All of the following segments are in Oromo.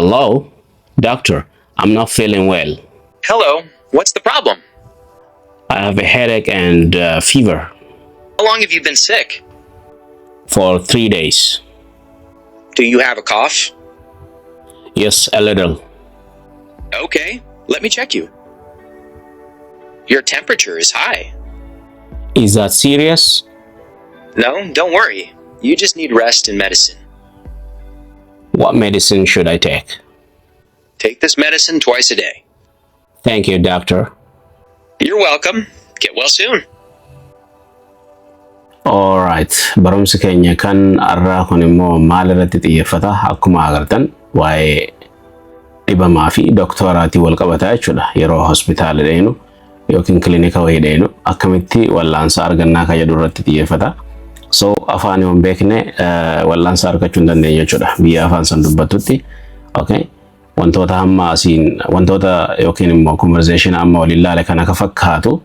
Hello, doctor. I'm not feeling well. Hello, what's the problem? I have a headache and fever How long have you been sick? for 3 days. Do you have a cough? Yes, a little. Okay, let me check you. Your temperature is high. Is that serious? No, don't worry. You just need rest and medicine. What medicine should I take? Take this medicine twice a day. Thank you, doctor. You're welcome. Get well soon. Alright, barumsi keenya kan arraa kun immoo maal irratti xiyyeeffata akkuma agartan waa'ee dhibamaa fi doktoraatii wal qabataa jechuudha. Yeroo hospitaala deenu yookiin kilinika wayii deenu akkamitti wallaansa argannaa kan jedhu irratti xiyyeeffata. So afaan hin beekne wallaansa argachuu hin dandeenye jechuudha. Biyya afaan san dubbatutti. Okay. Wantoota hamma asiin wantoota yookiin immoo conversation amma waliin ilaale kan akka fakkaatu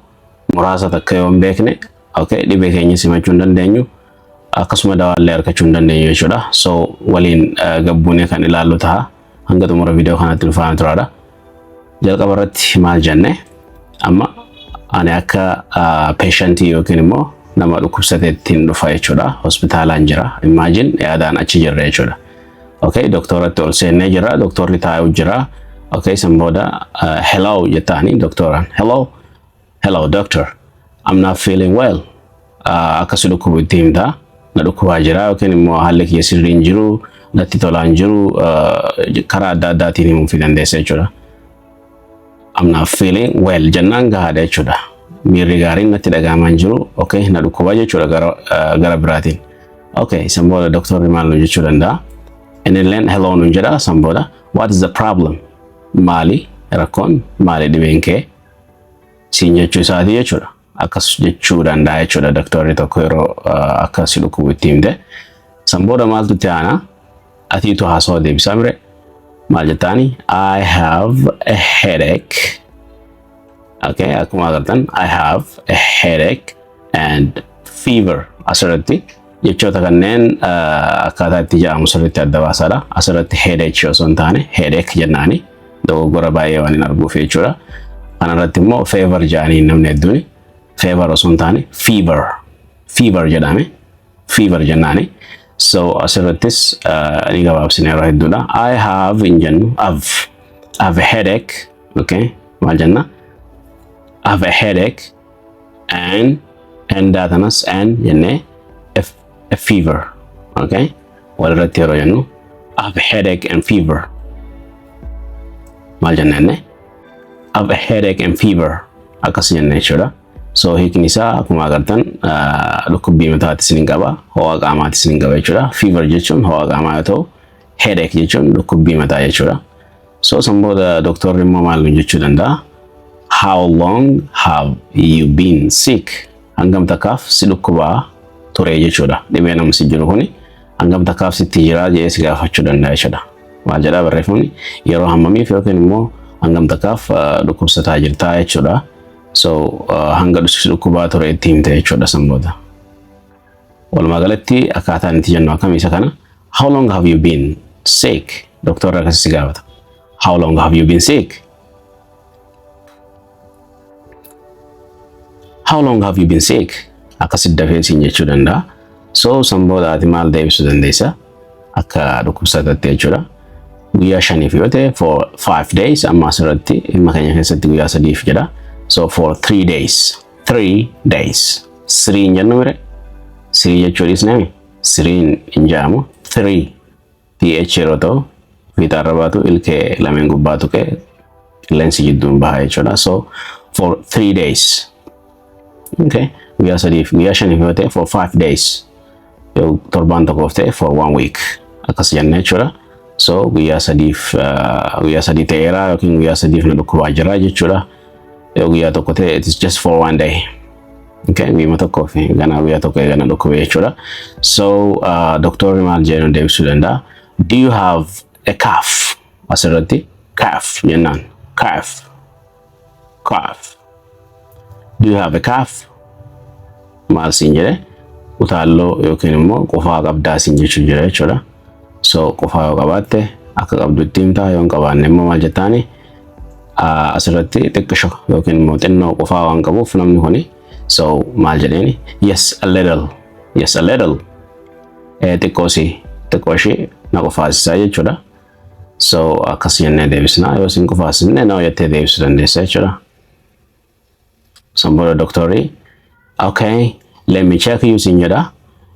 muraasa takka yoo hin beekne okay dhibee keenya simachuu hin dandeenyu akkasuma dawaallee argachuu hin dandeenyu jechuudha. So waliin gabbuunee kan ilaallu ta'a hanga xumura viidiyoo kanatti dhufaan turaadha. Jalqaba irratti maal jenne amma ani akka patientii yookiin immoo nama dhukkubsateettiin dhufa jechuudha. Hospitaalaan jira. Imagine yaadaan achi jirra jechuudha. Okay, doktoratti ol seennee jira. Doktorri taa'u jira. Okay, sanbooda hello jettaani doktoraan. Hello doctor. I'm not feeling well. Akkasii dhukkubu itti himta. Na dhukkubaa jira yookiin immoo haalli kiyya sirrii hin jiru, natti tolaa hin jiru, karaa adda addaatiin himuu fi dandeessa jechuudha. I'm not feeling well jennaan gahaadha jechuudha. Miirri gaariin natti dhagaamaa hin jiru. Okay, na dhukkubaa jechuudha gara biraatiin. Okay, sanbooda doktorri maal nu jechuu danda'a? Inni hello nun jedha sanbooda what is the problem? Maali rakkoon maali dhibeen kee? Siin jechuu isaati jechuudha. Akkas jechuu danda'a jechuudha doktorri tokko yeroo akkasi dhukkubu itti himte. Sanbooda maaltu itti aana? Atiitu haasawaa deebisaa mire. Maal jettaani? I have a headache. Okay, akkuma agartan I have a headache and fever. Asirratti jechoota kanneen akkaataa itti jedhamu sirriitti adda baasaadha. Asirratti headache osoo hin taane headache jennaani dogoggora baay'ee waan hin arguuf jechuudha. Kanarratti immoo fever jedhanii namni hedduun fever osoo hin taane fever jedhame fever jennaani. So asirrattis ni gabaabsine yeroo hedduudha. I have hin jennu have a headache. Okay, maal jenna? I have a headache and daatanas and jennee a fever. Okay, walirratti yeroo jennu I have a headache and fever. Maal jennee? I have a headache and fever. Akkas jennee jechuudha. So hiikni isaa akkuma agartan dhukkubbii mataatti isin qaba, ho'a qaamaatti isin qaba jechuudha. Fever jechuun ho'a qaamaa yoo ta'u, headache jechuun dhukkubbii mataa jechuudha. So sanbooda doktorri immoo maal jechuu danda'a? How long have you been sick? Hangam takkaaf si dhukkubaa ture jechuudha. Dhibee namsi jiru kuni hangam takkaaf sitti jira jedhee si gaafachuu danda'a jechuudha. Maal jedhaa barreeffamni? Yeroo hammamiif yookiin immoo hangam takkaaf dhukkubsataa jirtaa jechuudha. So hanga dhukkubaa ture itti himte jechuudha sanbooda. Walumaa galatti akkaataan itti jennu akkam isa kana? How long have you been sick? Doktorri akkasii si gaafata. How long have you been sick? How long have you been sick? Akkasitti dafee siin jechuu danda'a. So sanbooda ati maal deebisuu dandeessa? Akka dhukkubsataatti jechuudha. Guyyaa shaniif yoo ta'e for 5 days amma asirratti dhimma keenya keessatti guyyaa sadiif jedha. So for 3 days. 3 days. 3 hin jennu mire? 3 jechuu dhiisnee? 3 hin jedhamu. 3 TH yeroo ta'u fiixaarra baatu ilkee lameen gubbaa tuqee qilleensi jidduun baha jechuudha. So for 3 days. Okay. Guyyaa shaniif yoo ta'e for 5 days. Yoo torbaan tokkoof ta'e for 1 week. Akkas jennee jechuudha. So guyyaa sadii ta'eera yookiin guyyaa sadiif na dhukkubaa jira jechuudha. Yoo guyyaa tokko ta'e it is just for 1 day. Okay, guyyaa tokkoof guyyaa tokko eegana dhukkubee jechuudha. So doktorri maal jedhu deebisuu danda'a? Do you have a cough? Asirratti cough jennaan. Cough. Do you have a cough? Maal siin jedhe? Utaalloo yookiin immoo qofaa qabdaa siin jechuu jira jechuudha. So qofaa yoo qabaatte akka qabdutti himtaa yoo hin qabaanne immoo maal jettaani asirratti xiqqisho yookiin immoo xinnoo qofaa waan qabuuf namni kuni so maal jedheeni yes a little xiqqooshii na qofaasisaa jechuudha. So akkas jennee deebisna yoo isin qofaasifne na jettee deebisuu dandeessa jechuudha. Sanbooda doktorri okay let me check you sin jedha.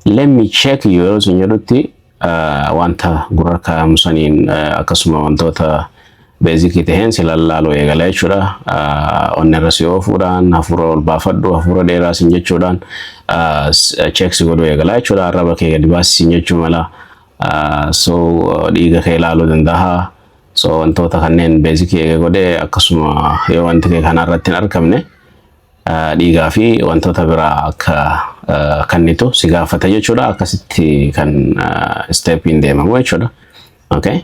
Let me check you yeroo sin jedhutti wanta gurra kaa'amu saniin akkasuma wantoota beezikii taheen si lallaaluu eegala jechuudha. Onnirra si oofuudhaan hafuura ol baafadhu hafuura dheeraa sin jechuudhaan check si godhuu eegala jechuudha. Arraba kee gadi baasisin jechuu mala. So dhiiga kee ilaaluu danda'a. So wantoota kanneen beezikii eega godhee akkasuma yoo wanti kee kanarratti hin argamne dhiigaa fi wantoota biraa akka kannitu si gaafata jechuudha. Akkasitti kan steppiin deemamu jechuudha. Okay.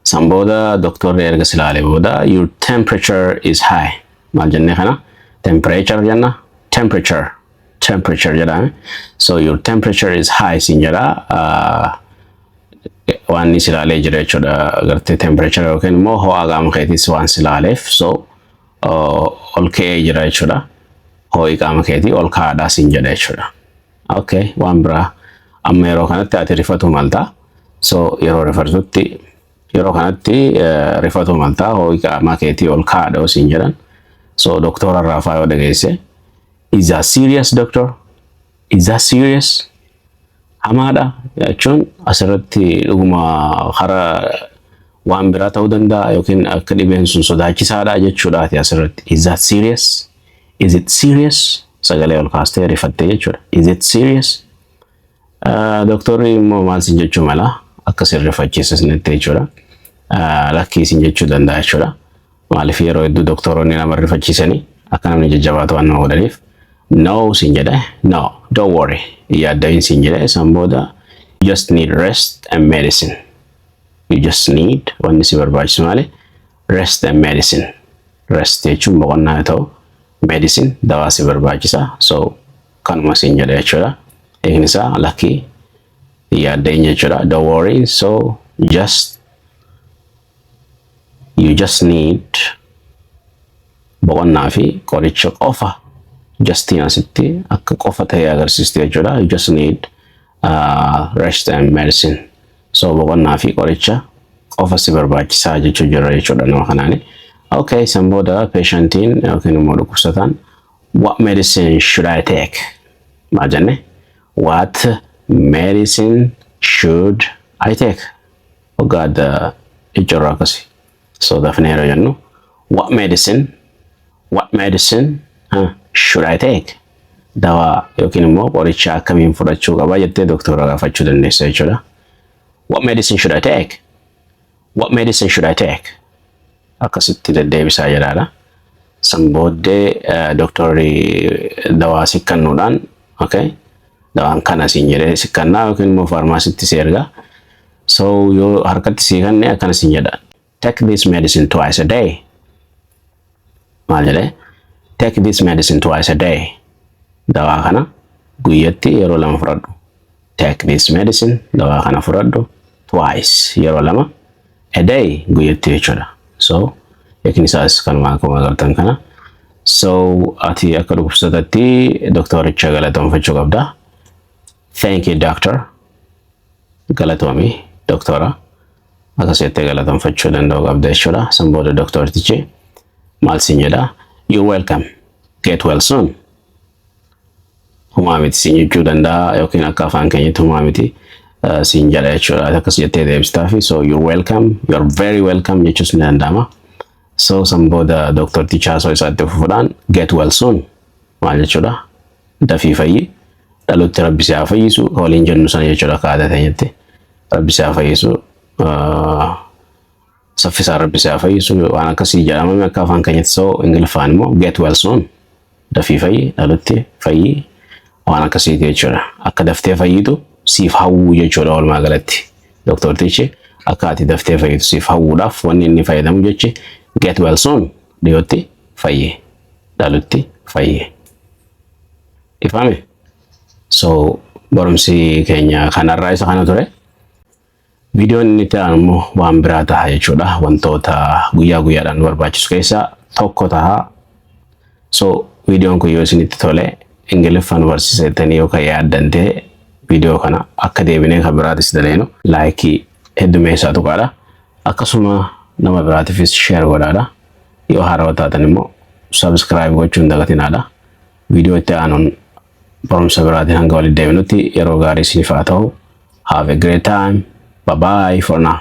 Sanbooda doktorri erga silaalee booda your temperature is high. Maal jennee kana? Temperature jenna. Temperature jedhame. So your temperature is high sin jedha. Waan ni silaalee jira jechuudha. Gartee temperature yookiin immoo ho'a qaama keetiis waan silaaleef so ol ka'ee jira jechuudha. Ho'i qaama keetii ol ka'aadhaa sin jedha jechuudha. Okay, waan biraa amma yeroo kanatti ati rifatu malta. So yeroo kanatti rifatu malta ho'i qaama keetii ol ka'aadha sin jedhan. So doktora irraa yoo dhageesse is that serious doctor? Is that serious? Hamaadha jechuun asirratti dhuguma hara waan biraa ta'uu danda'a yookiin akka dhibeen sun sodaachisaadha jechuudhaati asirratti. Is that serious? Is it serious? Sagalee ol kaastee rifattee jechuudha. Is it serious? Doktorri immoo maal sin jechuu mala akka sin rifachiisisnetti jechuudha. Lakkii sin jechuu danda'a jechuudha. Maaliif yeroo hedduu doktoroonni nama rifachiisanii akka namni jajjabaatu waan nama godhaniif. No sin jedhe. No, don't worry. Yaaddayin sin jedhe san booda you just need rest and medicine. You just need wanni si barbaachisu maali? Rest and medicine. Rest jechuun boqonnaa yoo ta'u medicine dawaa si barbaachisa. So kanuma sin jedhe jechuudha. Eegni isaa lakkii yaaddayin jechuudha. Don't worry. So you just need boqonnaa fi qoricha qofa. Justiin asitti akka qofa ta'ee agarsiiste jechuudha. You just need rest and medicine. So boqonnaa fi qoricha qofa si barbaachisaa jechuu jira jechuudha nama kanaani. Okay, san booda patientiin yookiin immoo dhukkubsataan what medicine should I take? Maal jenne? What medicine should I take? Ogaadha jechuudha akkasi. So dafnee yeroo jennu what medicine should I take? Dawaa yookiin immoo qoricha akkamiin fudhachuu qaba jettee doktora gaafachuu dandeessa jechuudha. What medicine should I take? What medicine should I take? Akkasitti deddeebisaa jedhaadha. San booddee doktorri dawaa sikkannuudhaan okay dawaan kana siin jedhee sikkannaa yookiin immoo faarmaasitti si erga. So yoo harkatti si kanne akkana siin jedha. Take this medicine twice a day. Maal jedhee? Take this medicine twice a day. Dawaa kana guyyatti yeroo lama fudhadhu. Take this medicine dawaa kana fudhadhu twice yeroo lama a day guyyatti jechuudha. So eekni isaas kanuma akkuma agartan kana. So ati akka dhukkubsatatti doktoricha galatoomfachuu qabda. Thank you doctor. Galatoomi doktora. Akkasitti galatoomfachuu danda'u qabda jechuudha. San booda doktortichi maal siin jedha? You're welcome. Get well soon. Humaa miti siin jechuu danda'a yookiin akka afaan keenyatti humaa miti siin jedha jechuudha. Akkas jettee deebistaafi. So you're welcome. You're very welcome jechuus ni danda'ama. So san booda doktorticha haasoo isaatti fufuudhaan get well soon. Maal jechuudha? Dafii fayyi. Dhalotti rabbi si haa fayyisu. Waliin jennu sana jechuudha akka aadaa teenyatti. Rabbi si haa fayyisu. Saffisaa rabbi si haa fayyisu waan akkasii jedhamame akka afaan keenyatti. So ingiliffaan immoo get well soon. Dafii fayyi. Dhalotti fayyi. Waan akkasiiti jechuudha. Akka daftee fayyitu siif hawwuu jechuudha walumaa galatti. Doktortichi akka ati daftee fayyitu siif hawwuudhaaf wanni inni fayyadamu jechi get well soon dhiyootti fayyi. Dhalotti fayyi. Ifame? So barumsi keenya kanarraa isa kana ture. Viidiyoon inni itti aanu immoo waan biraa ta'a jechuudha. Wantoota guyyaa guyyaadhaan barbaachisu keessaa tokko ta'a. So viidiyoon kun yoo isinitti tole Ingiliffaan barsiisettanii yookaan yaaddan ta'e viidiyoo kana akka deebinee kan biraatis daleenu laayikii heddumeessaa tuqaadha. Akkasuma nama biraatiifis sheer godhaadha. Yoo haarawaa taatan immoo subscribe gochuun dagatinaadha. Viidiyoo itti aanuun barumsa biraatiin hanga walitti deebinutti yeroo gaarii isiniif haa ta'u. Have a great time. Bye bye for now.